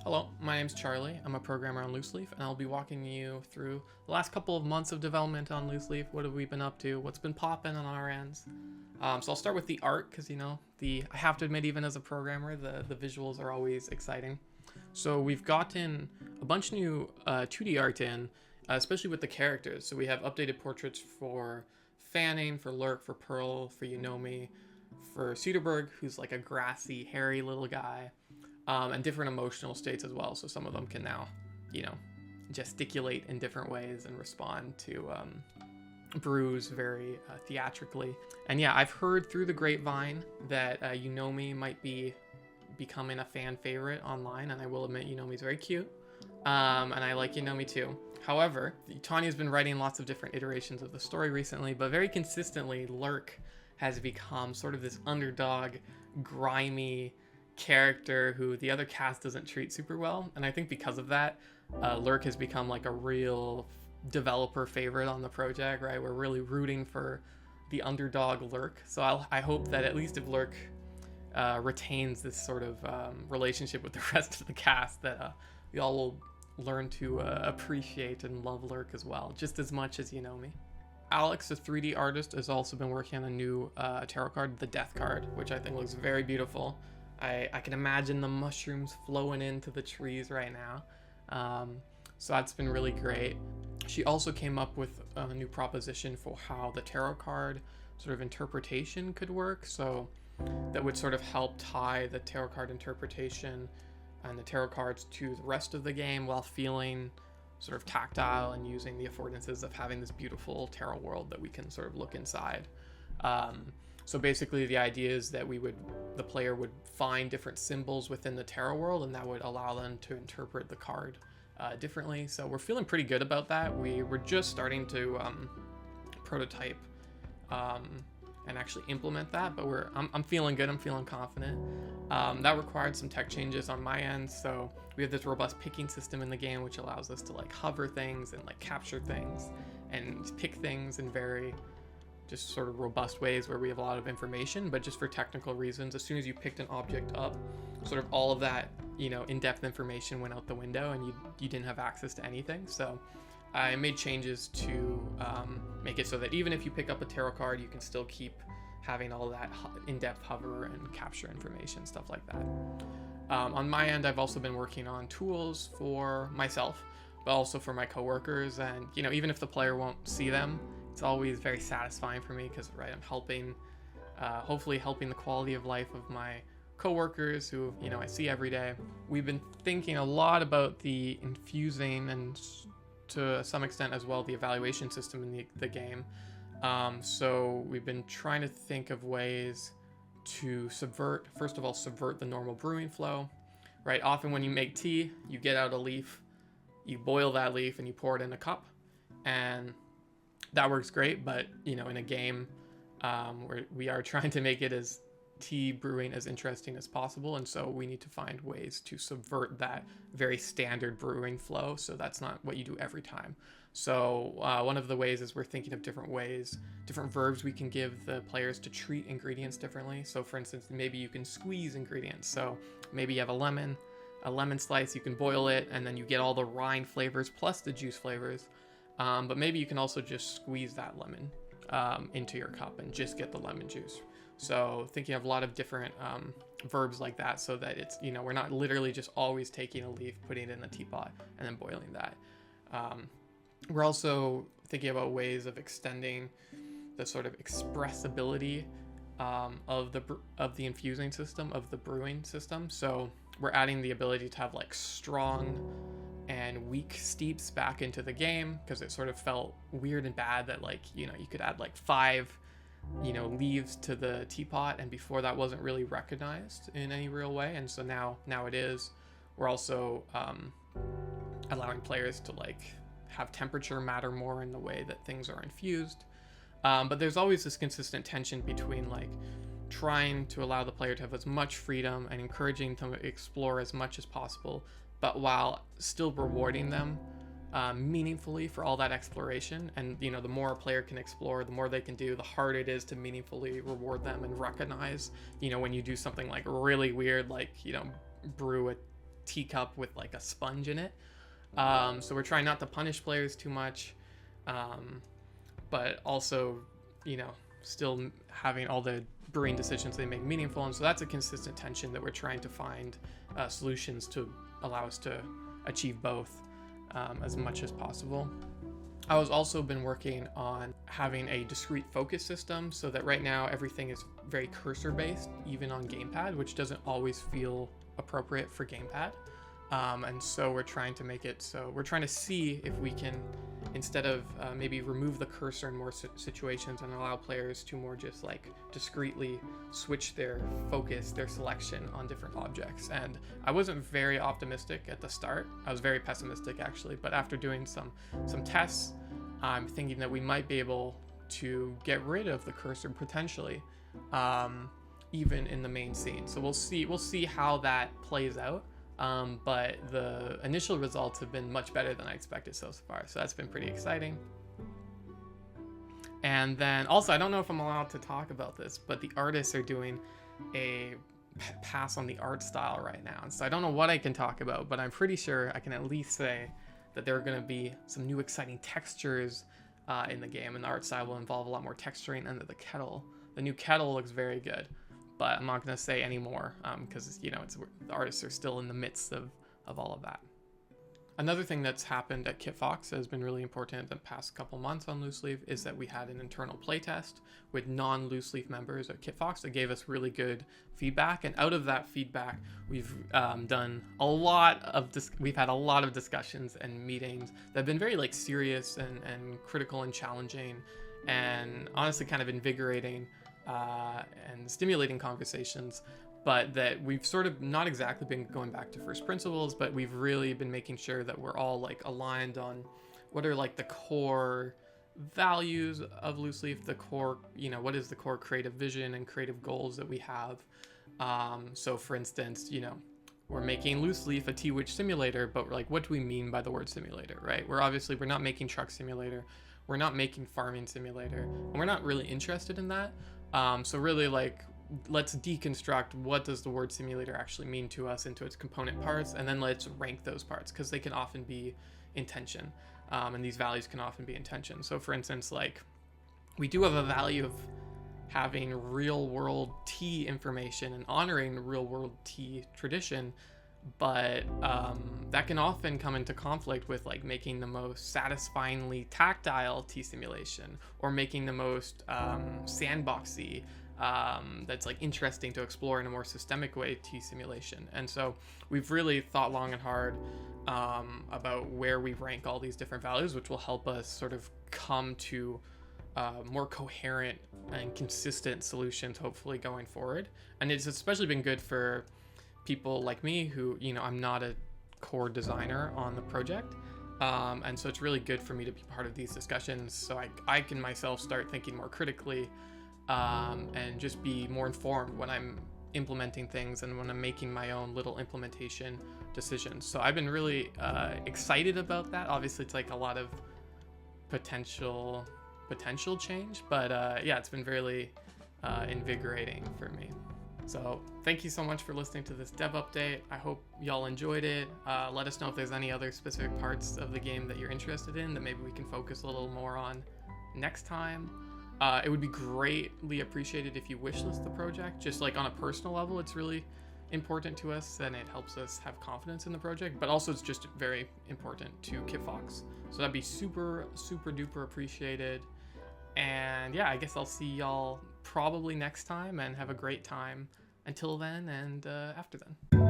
Hello, my name's Charlie. I'm a programmer on Looseleaf, and I'll be walking you through the last couple of months of development on Looseleaf. What have we been up to? What's been popping on our ends? So I'll start with the art, because I have to admit, even as a programmer, the visuals are always exciting. So we've gotten a bunch of new 2D art in, especially with the characters. So we have updated portraits for Fanning, for Lurk, for Pearl, for Yunomi, for Cedarburg, who's like a grassy, hairy little guy. And different emotional states as well. So some of them can now, gesticulate in different ways and respond to brews very theatrically. And yeah, I've heard through the grapevine that Yunomi might be becoming a fan favorite online, and I will admit Yunomi's very cute. And I like Yunomi too. However, Tanya's been writing lots of different iterations of the story recently, but very consistently, Lurk has become sort of this underdog, grimy character who the other cast doesn't treat super well, and I think because of that, Lurk has become like a real developer favorite on the project, right? We're really rooting for the underdog Lurk, so I hope that at least if Lurk retains this sort of relationship with the rest of the cast, that we all will learn to appreciate and love Lurk as well, just as much as Yunomi. Alex, the 3D artist, has also been working on a new tarot card, the Death card, which I think looks very beautiful. I can imagine the mushrooms flowing into the trees right now. So that's been really great. She also came up with a new proposition for how the tarot card sort of interpretation could work. So that would sort of help tie the tarot card interpretation and the tarot cards to the rest of the game while feeling sort of tactile and using the affordances of having this beautiful tarot world that we can sort of look inside. So basically the idea is that the player would find different symbols within the tarot world, and that would allow them to interpret the card differently. So we're feeling pretty good about that. We were just starting to prototype and actually implement that, but I'm feeling good. I'm feeling confident. That required some tech changes on my end. So we have this robust picking system in the game, which allows us to like hover things and like capture things and pick things in very just sort of robust ways where we have a lot of information, but just for technical reasons, as soon as you picked an object up, sort of all of that, in-depth information went out the window and you didn't have access to anything. So I made changes to make it so that even if you pick up a tarot card, you can still keep having all that in-depth hover and capture information, stuff like that. On my end, I've also been working on tools for myself, but also for my coworkers. And, even if the player won't see them, it's always very satisfying for me because, right, I'm helping, hopefully helping the quality of life of my coworkers who, I see every day. We've been thinking a lot about the infusing and to some extent as well the evaluation system in the game. So we've been trying to think of ways to subvert the normal brewing flow, right? Often when you make tea, you get out a leaf, you boil that leaf and you pour it in a cup, and that works great, but in a game where we are trying to make it as tea brewing as interesting as possible, and so we need to find ways to subvert that very standard brewing flow, so that's not what you do every time. So one of the ways is we're thinking of different verbs we can give the players to treat ingredients differently. So for instance, maybe you can squeeze ingredients. So maybe you have a lemon slice, you can boil it, and then you get all the rind flavors plus the juice flavors. But maybe you can also just squeeze that lemon into your cup and just get the lemon juice. So thinking of a lot of different verbs like that, so that it's, we're not literally just always taking a leaf, putting it in a teapot, and then boiling that. We're also thinking about ways of extending the sort of expressibility of the infusing system, of the brewing system. So we're adding the ability to have like strong and weak steeps back into the game, because it sort of felt weird and bad that you could add like 5 leaves to the teapot, and before that wasn't really recognized in any real way, and so now it is. We're also allowing players to have temperature matter more in the way that things are infused, but there's always this consistent tension between trying to allow the player to have as much freedom and encouraging them to explore as much as possible, but while still rewarding them meaningfully for all that exploration. And the more a player can explore, the more they can do, the harder it is to meaningfully reward them and recognize when you do something really weird, brew a teacup with like a sponge in it. So we're trying not to punish players too much, but also, still having all the brewing decisions they make meaningful. And so that's a consistent tension that we're trying to find solutions to allow us to achieve both as much as possible. I was also been working on having a discrete focus system so that right now everything is very cursor based, even on gamepad, which doesn't always feel appropriate for gamepad. And so we're trying to make it so we're trying to see if we can, instead of maybe remove the cursor in more situations and allow players to more just like discretely switch their focus, their selection on different objects. And I wasn't very optimistic at the start. I was very pessimistic actually, but after doing some tests, I'm thinking that we might be able to get rid of the cursor potentially, even in the main scene. So we'll see how that plays out. But the initial results have been much better than I expected so far, so that's been pretty exciting. And then also, I don't know if I'm allowed to talk about this, but the artists are doing a pass on the art style right now, and so I don't know what I can talk about, but I'm pretty sure I can at least say that there are going to be some new exciting textures in the game, and the art style will involve a lot more texturing under the kettle. The new kettle looks very good, but I'm not going to say any more because the artists are still in the midst of all of that. Another thing that's happened at Kitfox that has been really important in the past couple months on Loose Leaf is that we had an internal playtest with non-Loose Leaf members at Kitfox that gave us really good feedback, and out of that feedback we've done a lot of we've had a lot of discussions and meetings that have been very like serious and critical and challenging and honestly kind of invigorating and stimulating conversations, but that we've sort of not exactly been going back to first principles, but we've really been making sure that we're all like aligned on what are like the core values of Loose Leaf, the core, what is the core creative vision and creative goals that we have. So for instance, we're making Loose Leaf a T-Witch simulator, but like, what do we mean by the word simulator, right? We're not making Truck Simulator, we're not making Farming Simulator, and we're not really interested in that. So really, like, let's deconstruct what does the word simulator actually mean to us into its component parts, and then let's rank those parts because they can often be in tension, and these values can often be in tension. So for instance, like, we do have a value of having real world tea information and honoring real world tea tradition, but that can often come into conflict with like making the most satisfyingly tactile tea simulation, or making the most sandboxy that's like interesting to explore in a more systemic way tea simulation. And so we've really thought long and hard about where we rank all these different values, which will help us sort of come to more coherent and consistent solutions hopefully going forward. And it's especially been good for people like me who, I'm not a core designer on the project, and so it's really good for me to be part of these discussions so I can myself start thinking more critically and just be more informed when I'm implementing things and when I'm making my own little implementation decisions. So I've been really excited about that. Obviously it's like a lot of potential change, but yeah, it's been really invigorating for me. So thank you so much for listening to this dev update. I hope y'all enjoyed it. Let us know if there's any other specific parts of the game that you're interested in that maybe we can focus a little more on next time. It would be greatly appreciated if you wishlist the project. Just like on a personal level, it's really important to us and it helps us have confidence in the project, but also it's just very important to Kitfox. So that'd be super, super duper appreciated. And yeah, I guess I'll see y'all probably next time, and have a great time until then and after then.